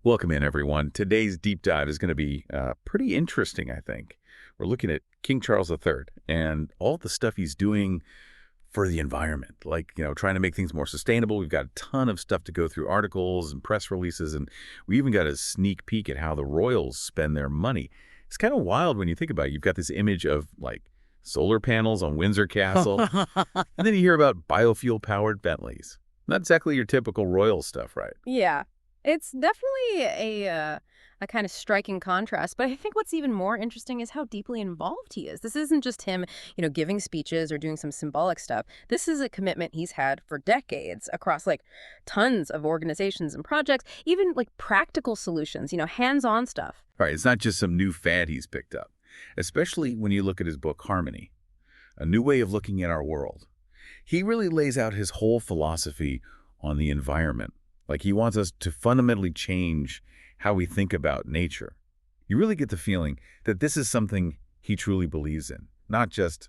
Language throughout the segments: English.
Welcome in, everyone. Today's deep dive is going to be pretty interesting, I think. We're looking at King Charles III and all the stuff he's doing for the environment, like, trying to make things more sustainable. We've got a ton of stuff to go through, articles and press releases, and we even got a sneak peek at how the royals spend their money. It's kind of wild when you think about it. You've got this image of, like, solar panels on Windsor Castle, and then you hear about biofuel-powered Bentleys. Not exactly your typical royal stuff, right? Yeah, it's definitely a kind of striking contrast. But I think what's even more interesting is how deeply involved he is. This isn't just him, giving speeches or doing some symbolic stuff. This is a commitment he's had for decades across like tons of organizations and projects, even like practical solutions, hands-on stuff. Right, it's not just some new fad he's picked up, especially when you look at his book, Harmony, A New Way of Looking at Our World. He really lays out his whole philosophy on the environment. Like he wants us to fundamentally change how we think about nature. You really get the feeling that this is something he truly believes in, not just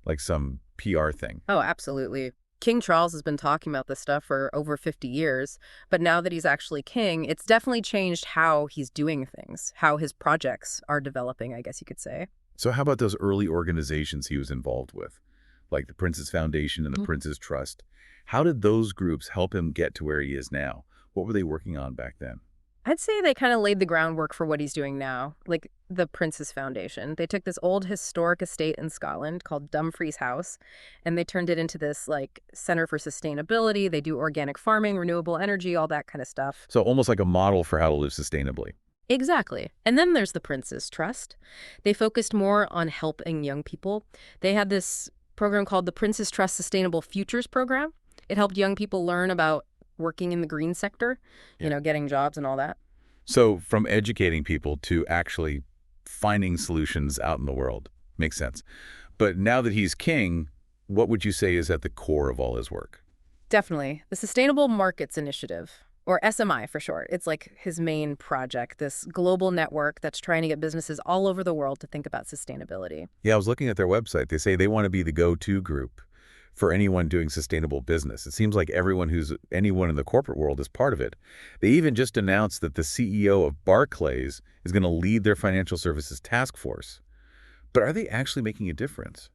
like some PR thing. Oh, absolutely. King Charles has been talking about this stuff for over 50 years, but now that he's actually king, it's definitely changed how he's doing things, how his projects are developing, I guess you could say. So how about those early organizations he was involved with, like the Prince's Foundation and the Prince's Trust? How did those groups help him get to where he is now? What were they working on back then? I'd say they kind of laid the groundwork for what he's doing now, like the Prince's Foundation. They took this old historic estate in Scotland called Dumfries House, and they turned it into this like center for sustainability. They do organic farming, renewable energy, all that kind of stuff. So almost like a model for how to live sustainably. Exactly. And then there's the Prince's Trust. They focused more on helping young people. They had this program called the Prince's Trust Sustainable Futures Program. It helped young people learn about working in the green sector, getting jobs and all that. So from educating people to actually finding solutions out in the world. Makes sense. But now that he's king, what would you say is at the core of all his work? Definitely. The Sustainable Markets Initiative, or SMI for short. It's like his main project, this global network that's trying to get businesses all over the world to think about sustainability. Yeah, I was looking at their website. They say they want to be the go-to group for anyone doing sustainable business. It seems like anyone in the corporate world is part of it. They even just announced that the CEO of Barclays is going to lead their financial services task force. But are they actually making a difference?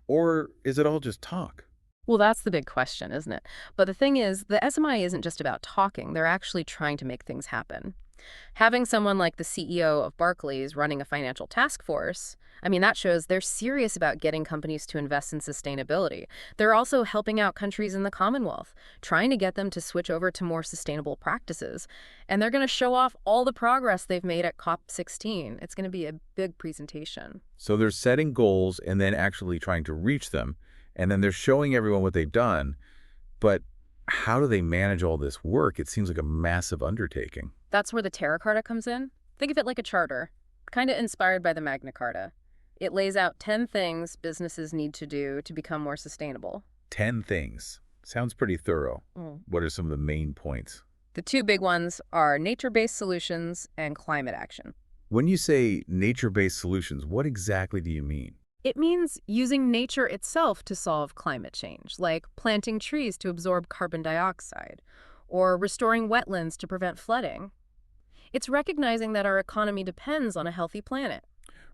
Or is it all just talk? Well, that's the big question, isn't it? But the thing is, the SMI isn't just about talking. They're actually trying to make things happen. Having someone like the CEO of Barclays running a financial task force, I mean, that shows they're serious about getting companies to invest in sustainability. They're also helping out countries in the Commonwealth, trying to get them to switch over to more sustainable practices. And they're going to show off all the progress they've made at COP16. It's going to be a big presentation. So they're setting goals and then actually trying to reach them. And then they're showing everyone what they've done. But how do they manage all this work? It seems like a massive undertaking. That's where the Terra Carta comes in. Think of it like a charter, kind of inspired by the Magna Carta. It lays out 10 things businesses need to do to become more sustainable. 10 things. Sounds pretty thorough. What are some of the main points? The two big ones are nature-based solutions and climate action. When you say nature-based solutions, what exactly do you mean? It means using nature itself to solve climate change, like planting trees to absorb carbon dioxide, or restoring wetlands to prevent flooding. It's recognizing that our economy depends on a healthy planet.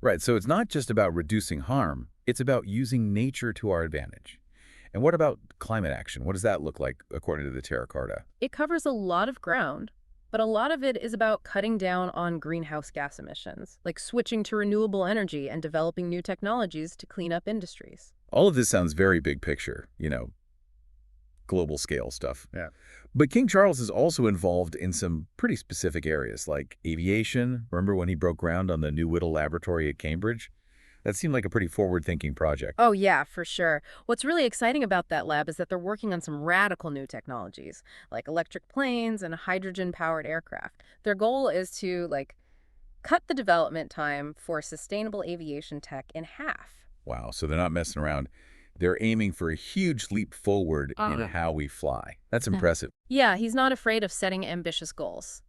Right, so it's not just about reducing harm, it's about using nature to our advantage. And what about climate action? What does that look like according to the Terra Carta? It covers a lot of ground, but a lot of it is about cutting down on greenhouse gas emissions, like switching to renewable energy and developing new technologies to clean up industries. All of this sounds very big picture, global scale stuff. Yeah. But King Charles is also involved in some pretty specific areas like aviation. Remember when he broke ground on the New Whittle Laboratory at Cambridge? That seemed like a pretty forward-thinking project. Oh, yeah, for sure. What's really exciting about that lab is that they're working on some radical new technologies, like electric planes and hydrogen-powered aircraft. Their goal is to, cut the development time for sustainable aviation tech in half. Wow, so they're not messing around. They're aiming for a huge leap forward in how we fly. That's impressive. Yeah, he's not afraid of setting ambitious goals.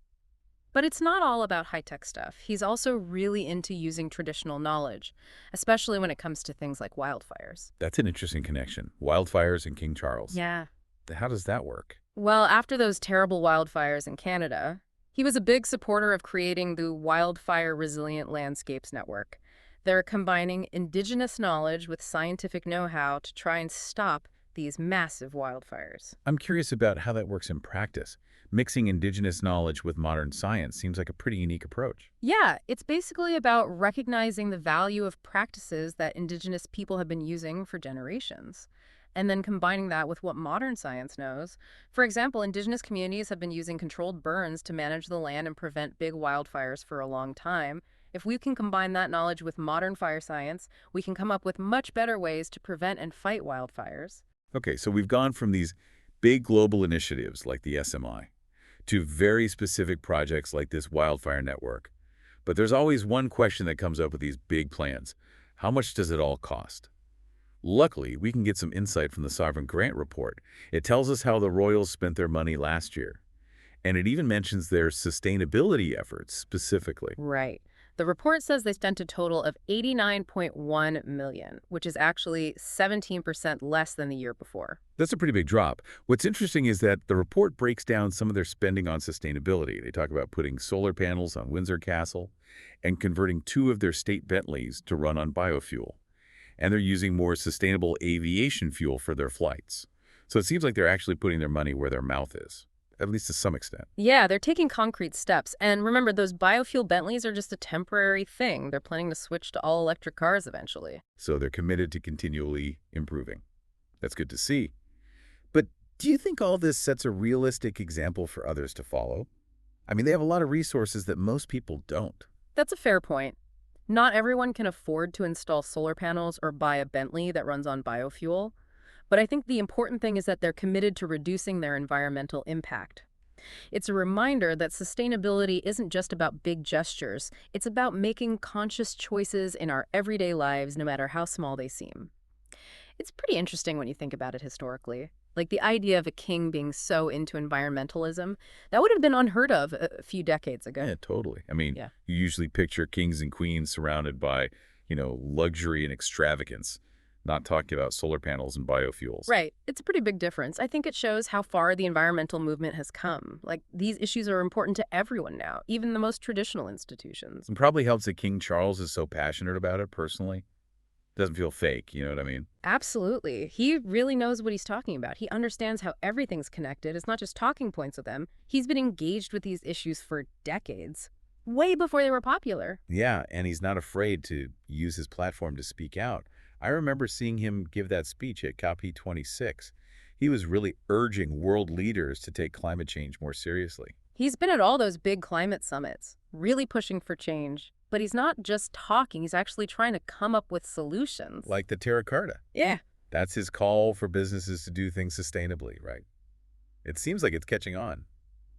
But it's not all about high-tech stuff. He's also really into using traditional knowledge, especially when it comes to things like wildfires. That's an interesting connection. Wildfires and King Charles. Yeah. How does that work? Well, after those terrible wildfires in Canada, He was a big supporter of creating the Wildfire Resilient Landscapes Network. They're combining indigenous knowledge with scientific know-how to try and stop these massive wildfires. I'm curious about how that works in practice. Mixing indigenous knowledge with modern science seems like a pretty unique approach. Yeah, it's basically about recognizing the value of practices that indigenous people have been using for generations, and then combining that with what modern science knows. For example, indigenous communities have been using controlled burns to manage the land and prevent big wildfires for a long time. If we can combine that knowledge with modern fire science, we can come up with much better ways to prevent and fight wildfires. Okay, so we've gone from these big global initiatives like the SMI to very specific projects like this wildfire network. But there's always one question that comes up with these big plans. How much does it all cost? Luckily, we can get some insight from the Sovereign Grant Report. It tells us how the Royals spent their money last year, and it even mentions their sustainability efforts specifically. Right. The report says they spent a total of 89.1 million, which is actually 17% less than the year before. That's a pretty big drop. What's interesting is that the report breaks down some of their spending on sustainability. They talk about putting solar panels on Windsor Castle and converting 2 of their state Bentleys to run on biofuel. And they're using more sustainable aviation fuel for their flights. So it seems like they're actually putting their money where their mouth is, at least to some extent. Yeah, they're taking concrete steps. And remember, those biofuel Bentleys are just a temporary thing. They're planning to switch to all-electric cars eventually. So they're committed to continually improving. That's good to see. But do you think all this sets a realistic example for others to follow? I mean, they have a lot of resources that most people don't. That's a fair point. Not everyone can afford to install solar panels or buy a Bentley that runs on biofuel. But I think the important thing is that they're committed to reducing their environmental impact. It's a reminder that sustainability isn't just about big gestures. It's about making conscious choices in our everyday lives, no matter how small they seem. It's pretty interesting when you think about it historically. Like the idea of a king being so into environmentalism, that would have been unheard of a few decades ago. Yeah, totally. I mean, Yeah. you usually picture kings and queens surrounded by, luxury and extravagance, not talking about solar panels and biofuels. Right. It's a pretty big difference. I think it shows how far the environmental movement has come. Like, these issues are important to everyone now, even the most traditional institutions. It probably helps that King Charles is so passionate about it personally. Doesn't feel fake, you know what I mean? Absolutely. He really knows what he's talking about. He understands how everything's connected. It's not just talking points with them. He's been engaged with these issues for decades, way before they were popular. Yeah, and he's not afraid to use his platform to speak out. I remember seeing him give that speech at COP26. He was really urging world leaders to take climate change more seriously. He's been at all those big climate summits, really pushing for change. But he's not just talking, he's actually trying to come up with solutions. Like the Terra Carta. Yeah. That's his call for businesses to do things sustainably, right? It seems like it's catching on.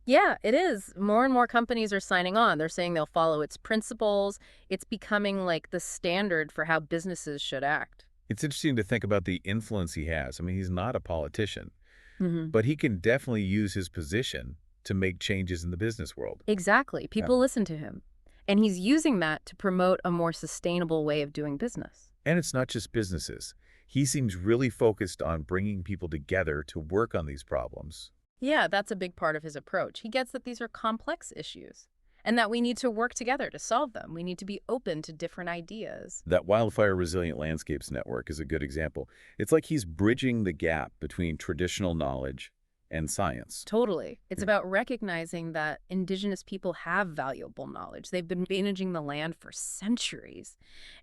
Yeah, it is. More and more companies are signing on. They're saying they'll follow its principles. It's becoming like the standard for how businesses should act. It's interesting to think about the influence he has. I mean, he's not a politician, Hmm. but he can definitely use his position to make changes in the business world. Exactly. Yeah. People listen to him. And he's using that to promote a more sustainable way of doing business. And it's not just businesses. He seems really focused on bringing people together to work on these problems. Yeah, that's a big part of his approach. He gets that these are complex issues and that we need to work together to solve them. We need to be open to different ideas. That Wildfire Resilient Landscapes Network is a good example. It's like he's bridging the gap between traditional knowledge and science. Totally. It's about recognizing that indigenous people have valuable knowledge. They've been managing the land for centuries,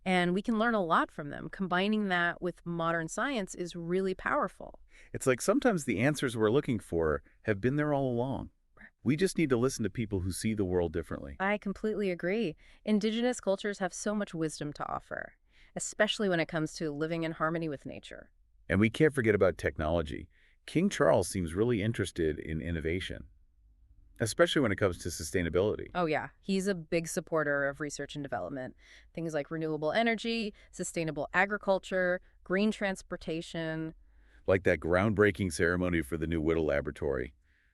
and we can learn a lot from them. Combining that with modern science is really powerful. It's like sometimes the answers we're looking for have been there all along. We just need to listen to people who see the world differently. I completely agree. Indigenous cultures have so much wisdom to offer, especially when it comes to living in harmony with nature. And we can't forget about technology. King Charles seems really interested in innovation, especially when it comes to sustainability. Oh, yeah. He's a big supporter of research and development. Things like renewable energy, sustainable agriculture, green transportation. Like that groundbreaking ceremony for the new Whittle Laboratory.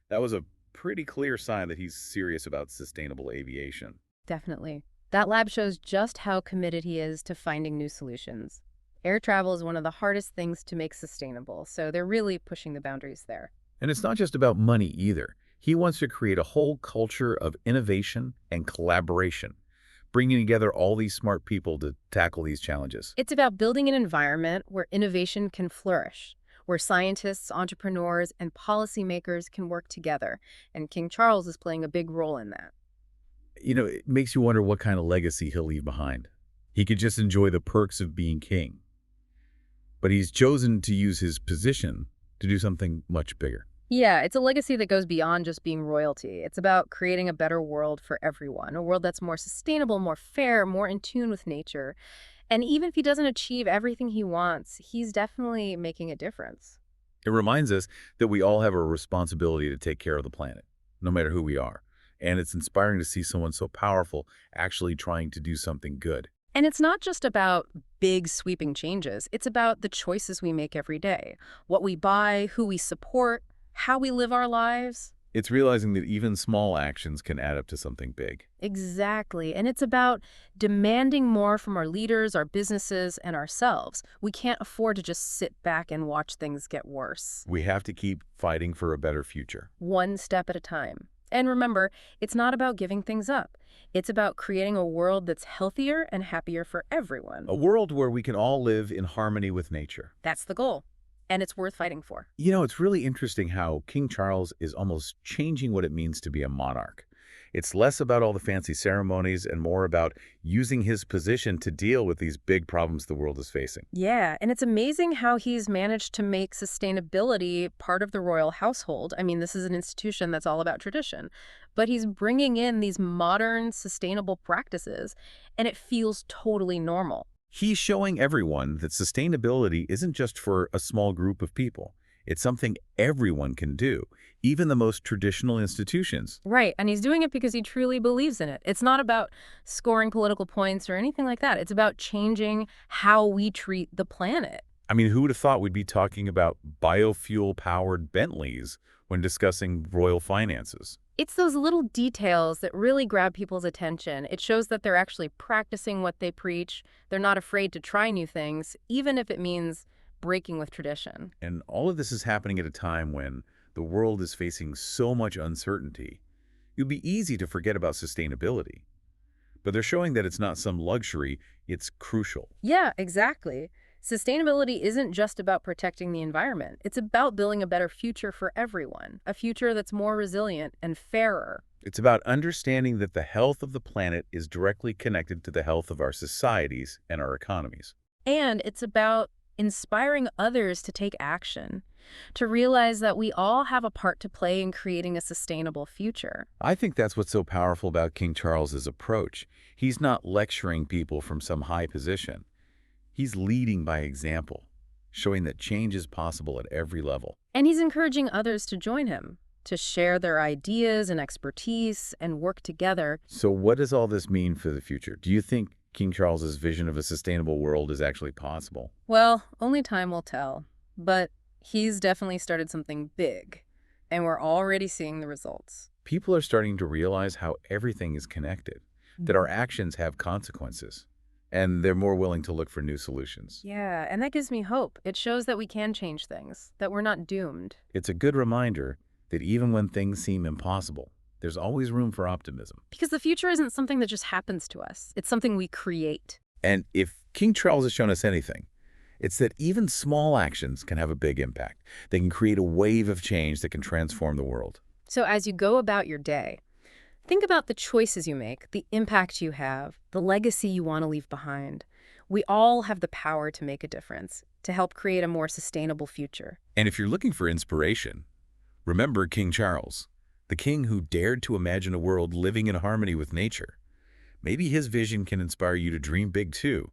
That was a pretty clear sign that he's serious about sustainable aviation. Definitely. That lab shows just how committed he is to finding new solutions. Air travel is one of the hardest things to make sustainable, so they're really pushing the boundaries there. And it's not just about money either. He wants to create a whole culture of innovation and collaboration, bringing together all these smart people to tackle these challenges. It's about building an environment where innovation can flourish, where scientists, entrepreneurs, and policymakers can work together. And King Charles is playing a big role in that. It makes you wonder what kind of legacy he'll leave behind. He could just enjoy the perks of being king, but he's chosen to use his position to do something much bigger. Yeah, it's a legacy that goes beyond just being royalty. It's about creating a better world for everyone, a world that's more sustainable, more fair, more in tune with nature. And even if he doesn't achieve everything he wants, he's definitely making a difference. It reminds us that we all have a responsibility to take care of the planet, no matter who we are. And it's inspiring to see someone so powerful actually trying to do something good. And it's not just about big sweeping changes. It's about the choices we make every day, what we buy, who we support, how we live our lives. It's realizing that even small actions can add up to something big. Exactly. And it's about demanding more from our leaders, our businesses, and ourselves. We can't afford to just sit back and watch things get worse. We have to keep fighting for a better future. One step at a time. And remember, it's not about giving things up. It's about creating a world that's healthier and happier for everyone. A world where we can all live in harmony with nature. That's the goal. And it's worth fighting for. It's really interesting how King Charles is almost changing what it means to be a monarch. It's less about all the fancy ceremonies and more about using his position to deal with these big problems the world is facing. Yeah, and it's amazing how he's managed to make sustainability part of the royal household. I mean, this is an institution that's all about tradition, but he's bringing in these modern, sustainable practices, and it feels totally normal. He's showing everyone that sustainability isn't just for a small group of people. It's something everyone can do, even the most traditional institutions. Right, and he's doing it because he truly believes in it. It's not about scoring political points or anything like that. It's about changing how we treat the planet. I mean, who would have thought we'd be talking about biofuel-powered Bentleys when discussing royal finances? It's those little details that really grab people's attention. It shows that they're actually practicing what they preach. They're not afraid to try new things, even if it means breaking with tradition. And all of this is happening at a time when the world is facing so much uncertainty. It would be easy to forget about sustainability. But they're showing that it's not some luxury, it's crucial. Yeah, exactly. Sustainability isn't just about protecting the environment. It's about building a better future for everyone, a future that's more resilient and fairer. It's about understanding that the health of the planet is directly connected to the health of our societies and our economies. And it's about inspiring others to take action, to realize that we all have a part to play in creating a sustainable future. I think that's what's so powerful about King Charles's approach. He's not lecturing people from some high position. He's leading by example, showing that change is possible at every level. And he's encouraging others to join him, to share their ideas and expertise and work together. So what does all this mean for the future? Do you think King Charles's vision of a sustainable world is actually possible? Well, only time will tell. But he's definitely started something big, and we're already seeing the results. People are starting to realize how everything is connected, that our actions have consequences, and they're more willing to look for new solutions. Yeah, and that gives me hope. It shows that we can change things, that we're not doomed. It's a good reminder that even when things seem impossible, there's always room for optimism. Because the future isn't something that just happens to us. It's something we create. And if King Charles has shown us anything, it's that even small actions can have a big impact. They can create a wave of change that can transform the world. So as you go about your day, think about the choices you make, the impact you have, the legacy you want to leave behind. We all have the power to make a difference, to help create a more sustainable future. And if you're looking for inspiration, remember King Charles, the king who dared to imagine a world living in harmony with nature. Maybe his vision can inspire you to dream big too.